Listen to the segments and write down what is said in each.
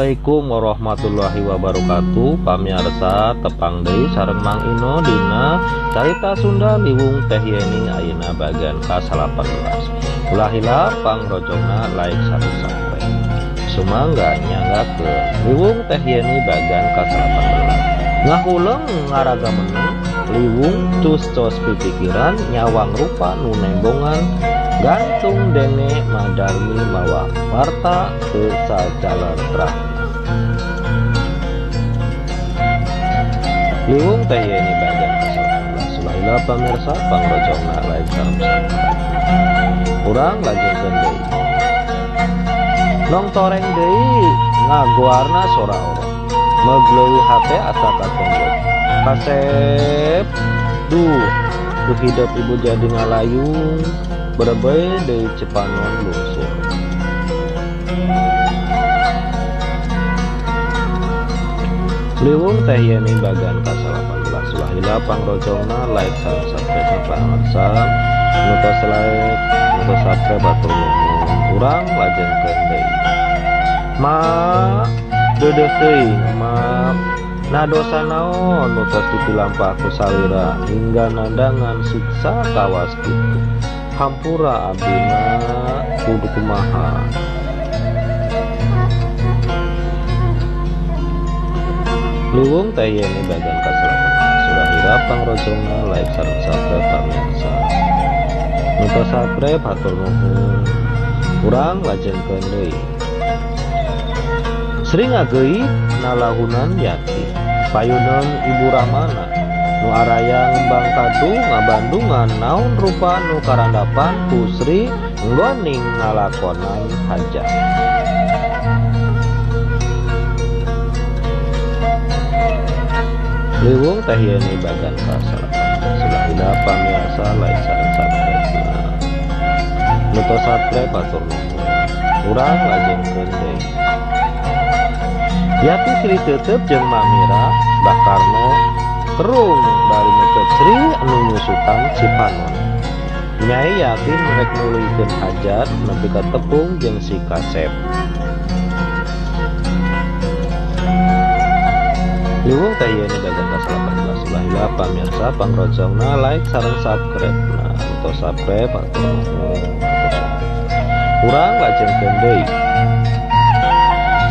Assalamualaikum warahmatullahi wabarakatuh. Pamirsa tepang deui sareng Mang Ino dina carita Sunda Liwung Teh Yeni ayeuna bagian ka-18. Ulah hilap pangrojongna like sareng subscribe. Sumangga nyanggakeun Liwung Teh Yeni bagian ka-18. Ngahuleung ngaraga meneng Liwung cus-cos pipikiran nyawang rupa nu nembongan gantung denge madarmi mawa warta teu sajalan terang. Liwung Teh Yeni bagian ka-18. Sulailah pamirsa pangrojongna like sareng subscribe. Urang lajengkeun deui. Nong toreng deui ngagoarna sora oro. Megleuwih hate asa katonggok. Kasep duh hidup ibu jadi ngalayung berebay dari cepanon lungsur. Liwung Teh Yeni bagian ka-18. Ulah hilap pangrojongna like sareng subscribe pamirsa. Nu tos like nu tos subscribe atur nuhun. Urang lajengkeun deui. Ma deudeuh teuing maaf. Nah dosa naon nu tos ditilampah ku salira hingga nandangan siksa kawas kitu. Hampura abdi mah kudu kumaha. Liwung Teh Yeni bagian ka-18. Surah hirap pangrojongna like sareng subscribe pamirsa. Nu tos subscribe hatur nuhun. Urang lajengkeun deui. Sri ngageui nalahunan yati payuneun ibu Rahmana nu araya ngembang kadu ngabandungan naon rupa nu karandapan ku Sri nggoning ngalakonan hajat. Liwung Teh Yeni bagian ka-18. Sulah hilap pamirsa like sareng subscribe. Nu tos subscribe atur nuhun. Urang lajengkeun deui. Yati Sri tetep jeung Mamira Bakarno kerung dari netep Sri anu nyusutan Cipanon. Nyai yakin rek nuluykeun hajat nepi ka tepung jeung si Kasep. Liwung Teh Yeni bagian ka-18. Ulah hilap pamirsa pangrojongna like sareng subscribe. Nah, untuk subscribe atau urang lajengkeun deui.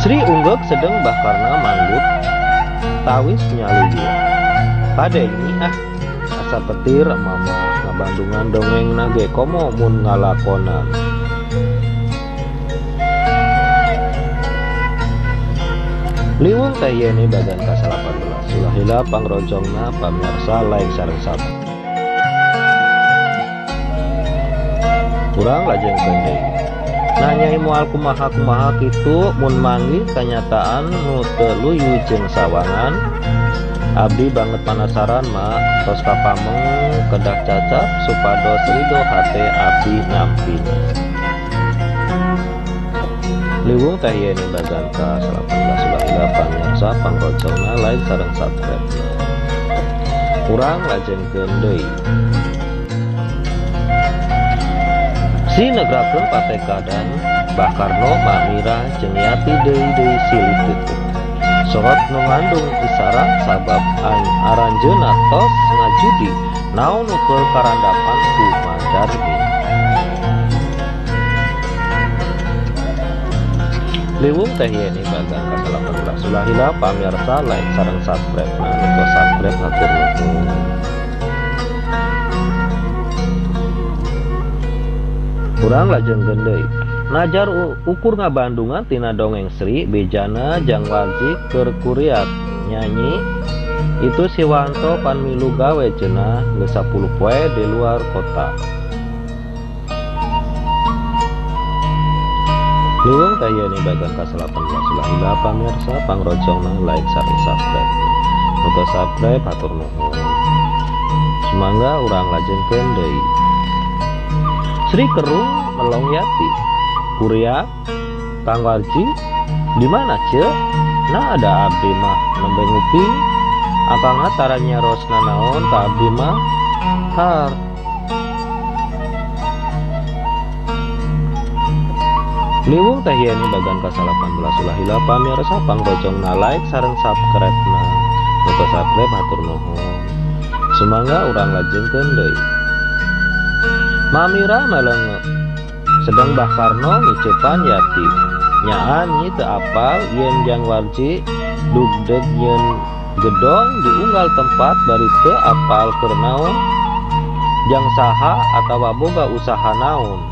Sri unggek sedeng Bakarna manggut tawis nyaluyu. Padeni asa petir mama ngabandungan dongeng nage komo mun ngalakonan. Liwung Teh Yeni bagian ka-18. Ulah hilap pangrojongna pamirsa like sareng subscribe. Urang lajengkeun deui. Nanyai moal kumaha-kumaha kitu mun manggih kanyataan nu teu luyu jeung sawangan. Abdi banget penasaran mah tos kapameng kedah cacap supados ridho hate abdi nampi. Liwung Teh Yeni bagian ka-18. Ulah hilap pamirsa pangrojongna like sareng subscribe. Urang lajengkeun deui. Si negrakeun pateka dan Bakarno Mamira jeung Yati deui silih teuteung. Sorot nu ngandung isyarat sabab aranjeunna tos ngajudi naon nu keur karandapan ku Madarmi. Liwung Teh Yeni bagian ka-18. Ulah hilap pamirsa like sareng subscribe. Nah, nu subscribe hatur nuhun. Urang lajengkeun deui. Najar ukur ngabandungan tina dongeng Sri bejana jang wajib keur kuriat nyanyi itu Siwanto pan milu gawe cenah geus 10 poe di luar kota. Liwung Teh Yeni bagian ka-18. Ulah hilap pamirsa pangrojongna like sareng subscribe. Nu teu subscribe hatur nuhun. Sumangga urang lajengkeun deui. Sri kerung melong Yati. Kuria Kang Warji di mana ceu? Nah ada abdi mah nembe nguping. Akangna taranya rosna naon ka abdi mah? Har. Liwung teh yen bagan ka-18 ulah hila pamirsa pangrojongna like sareng subscribe-na. Untuk subscribe hatur nuhun. Sumangga urang lajengkeun deui. Mamira meleng sedang Mbah Karno ngicepan yati. Nyaan nyi teu apal yen jang warji dugdeg yen gedong diunggal tempat bari teu apal keur naon jang saha atawa boga usaha naon.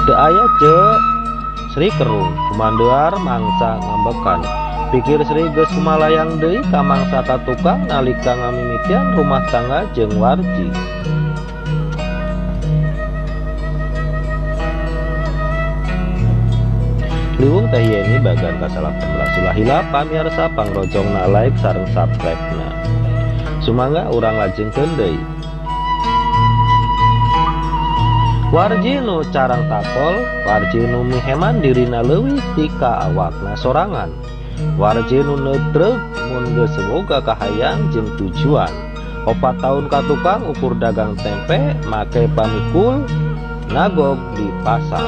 Teu aya ce Sri kerung kumandear mangsa ngambekan. Pikir Sri geus kumalayang deui ka mangsa ka tukang nalika ngamimitian rumah tangga jeung warji. Liwung teh yeni bagan ka-18 ulah hila pamirsa pangrojongna like sareng subscribe-na. Sumangga urang lajengkeun deui. Warji nu carang takol, warji nu miheman dirina leuwih ti ka awakna sorangan. Warji nu neutreg mun geus boga kahayang jeung tujuan. 4 tahun ka tukang ukur dagang tempe make pamikul nagog di pasar.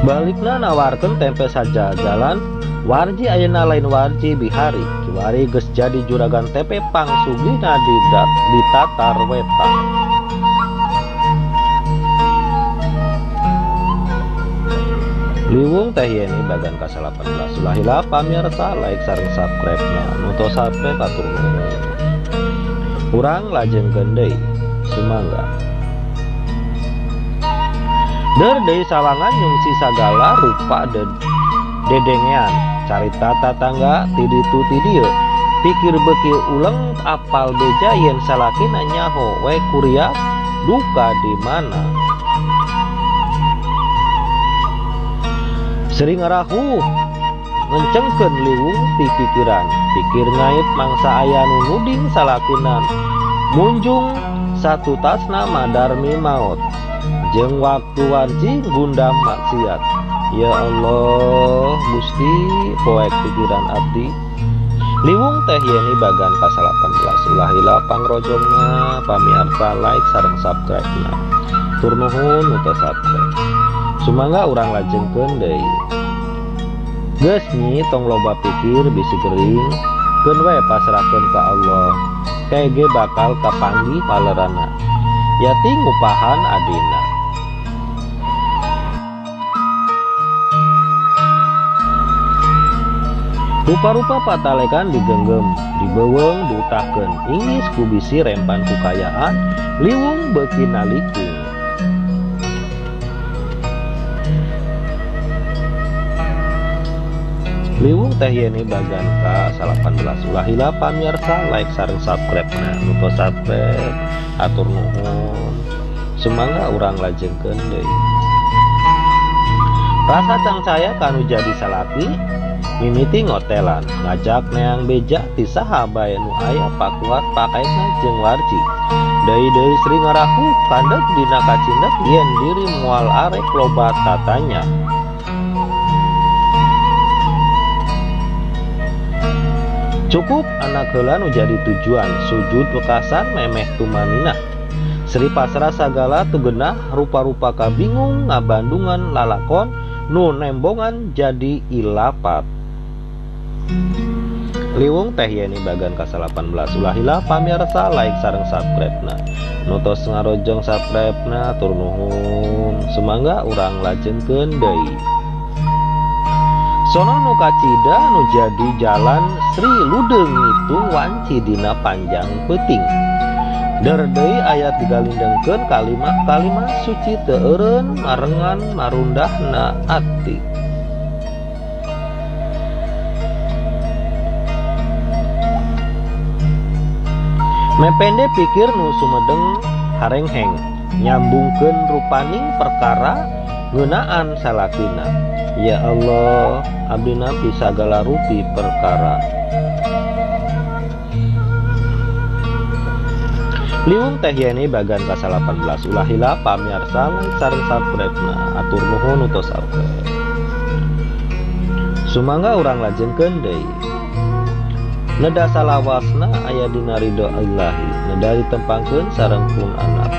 Balikna nawarkeun tempe saja jalan. Warji ayeuna lain warji bihari. Kiwari geus jadi juragan tempe pangsugihna di tatar wetan. Liwung teh yeni bagan ka-18 ulah hila pamirsa like sareng subscribe-na. Nuto subscribe atur nuhun. Urang lajengkeun deui. Sumangga. Der deui sawangan nyungsi sagala rupa dedengean. Carita tatangga ti ditu ti dieu. Pikir beuki uleng apal beja yen salakina nyaho we kuria duka di mana. Sering ngarahu ngencengkeun liwung ti pikiran. Pikir ngait mangsa aya nu nuding salakinan. Munjung satu tasna madarmi maut. Jeung waktu warji gundam maksiat. Ya Allah Gusti poek pikiran abdi. Liwung teh yeni bagan ka-18 ulah hila pangrojongna pamirsa like sareng subscribe-na. Tur nuhun nu teu subscribe. Sumangga urang lajengkeun deui. Geus nyi tong loba pikir bisi gering keun we pasrahkeun ka Allah. Kae ge bakal kapanggih palerana. Yati ngupahan adina. Rupa-rupa patalekan digenggam, dibeuweung diutahkeun, ingis ku bisi rempan kukayaan, liwung beuki nalikung. Liwung teh yeni bagan ka-18 ulah hila pamirsa like sareng subscribe-na. Nuto subscribe atur nuhun. Sumangga urang lajengkeun deui. Rasa cangcaya kanu jadi salaki mimiti ngotelan ngajak neang beja ti saha bae nu aya pakuat pakaitna jeung warji. Deui Sri ngarahu kandeg dina kacindek yen diri moal arek loba tatanya. Cukup anak heula nu jadi tujuan sujud wekasan memeh tumanina. Sri pasrah sagala tugenah rupa-rupa kabingung ngabandungan lalakon nu nembongan jadi ilapat. Liwung teh yeni bagan ka-18 ulah hila pamirsa like sareng subscribe-na. Nutos ngarojong subscribe-na tur nuhun. Sumangga urang lajengkeun deui. Sono nu kacida nu jadi jalan Sri ludeung ngitung wanci dina panjang peuting. Der deui ayat digalindengkeun kalimah-kalimah suci teu eureun marengan marundahna ati. Mepende pikir nu sumedeng harengheng nyambungkeun rupaning perkara ngeunaan salakina. Ya Allah abdi nampi sagala rupi perkara. Liwung teh yeni bagan ka-18 ulah hila pamirsa like sareng subscribe-na. Atur nuhun utos subscribe. Sumangga urang lajengkeun deui. neda salawasna aya dina ridho Allahi, neda ditempangkeun sareng pun anak,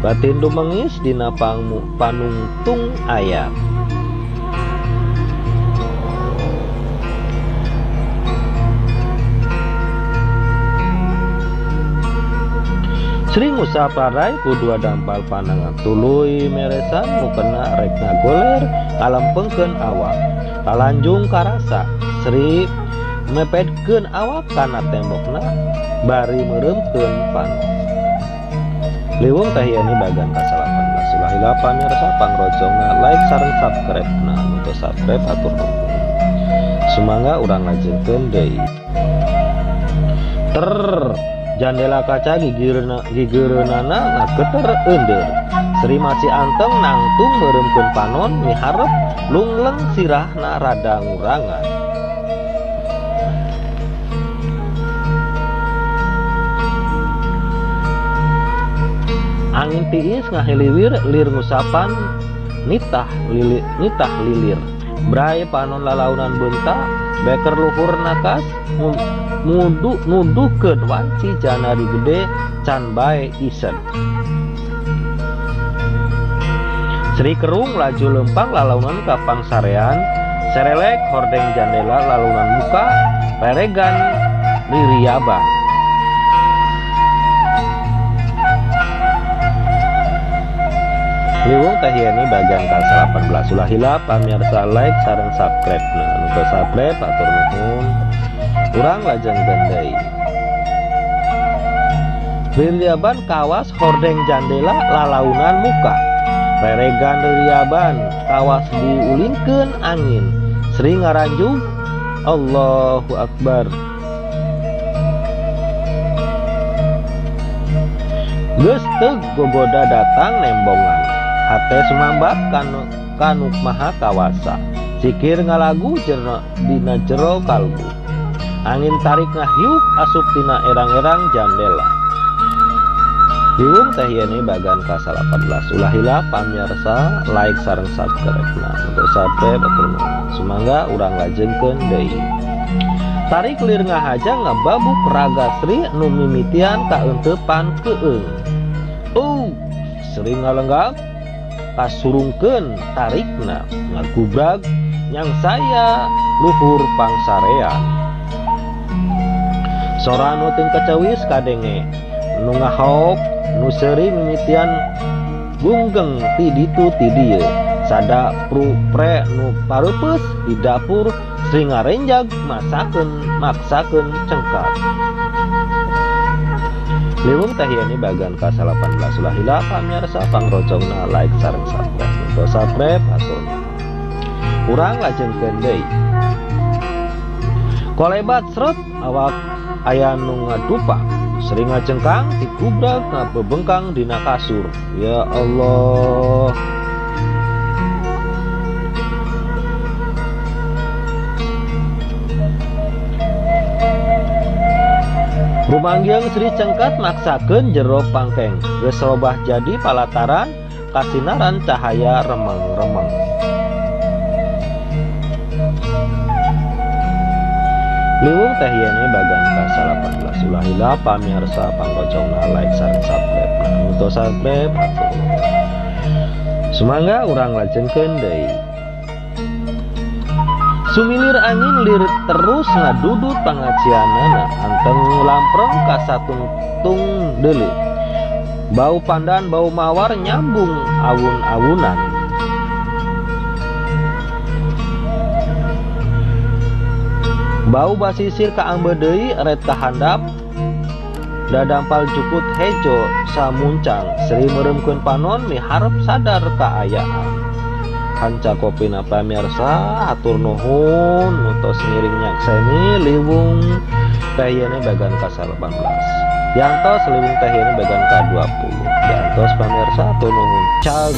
batin dumengis dina panungtung ayat. Sri ngusaparai kudua dampal panangan tuluy meresan mukena rekna goler kalempengkeun awak talanjung karasa. Sri mepedkeun awak kana tembokna bari meuremkeun panon. Liwung tahiani bagan ka-18 ulah hilapan ngarsa pangrojongna like sareng subscribe na untuk subscribe atur nuhun. Sumangga urang lajengkeun deui. Jandela kaca gigireunana ngaketer ender. Sri masih anteng nangtung meuremkeun panon miharep lungleng sirahna rada ngurangan. Angin tiis ngahiliwir lir ngusapan nitah lilir. Brai panon lalaunan beunta beker luhur nakas nuduhkeun wanci janari gede can bae isen. Sri kerung laju lempang lalaunan ka pangsarean serelek hordeng jandela lalaunan muka reregan ririaban. Liwung tahiani bagian ka-18 ulah hilap pamirsa like sareng subscribe na untuk subscribe atur nuhun. Urang lajengkeun deui. Ririaban kawas hordeng jandela lalaunan muka reregan ririaban kawas diulingkeun angin. Sri ngaranjung Allahu Akbar. Geus teu gogoda datang nembongan hate sumambat kanu maha kawasa. Sikir ngalagu dina jero kalbu. Angin tarik ngahiuk asup tina erang-erang jandela. Liwung tahiani bagan ka-18 ulah hilap pamirsa like sareng subscribe na untuk subscribe atur nuhun. Sumangga urang lajengkeun deui. Tarik lir ngahaja ngababuk raga Sri nu mimitian kaeuntepan keung. Sri ngalenggak kasurungkeun tarikna ngagubrag nyang saya luhur pangsarean. Sora nu teu kacawis kadenge nu ngahok nu seuring mimitian gunggeng ti ditu ti dieu. Sada pre nu pareupeus di dapur Sri ngarenjag maksakeun cengkat. Liwung tahiani bagan ka-18 ulah hilap pamirsa pangrojongna like sareng subscribe untuk subscribe atur nuhun. Urang lajengkeun deui. Kolebat sret awak aya nu ngadupak. Sri ngajengkang ti gubrak ngabebengkang dina kasur. Ya Allah. Rumanggeng Sri cengkat maksakeun jero pangkeng geus robah jadi palataran kasinaran cahaya remeng-remeng. Liwung tahiani bagan ka-18 ulah hilap pamirsa pangrojongna like sareng subscribe na untuk subscribe atur nuhun. Sumangga urang lajengkeun deui. Sumilir angin lir terus ngadudut pangacianana anteng lampreng ka satungtung deuleu. Bau pandan bau mawar nyambung awun-awunan. Bau basisir kaambe deui ret kahandap dadampal cukut hejo samuncang. Sri meuremkeun panon miharep sadar kaayaan. Kanca kopina pamirsa atur nuhun nutos ngiring nyakseni liwung tahiani bagan ka-18. Diantos liwung tahiani bagan ka-20. Diantos pamirsa atur nuhun. Cag.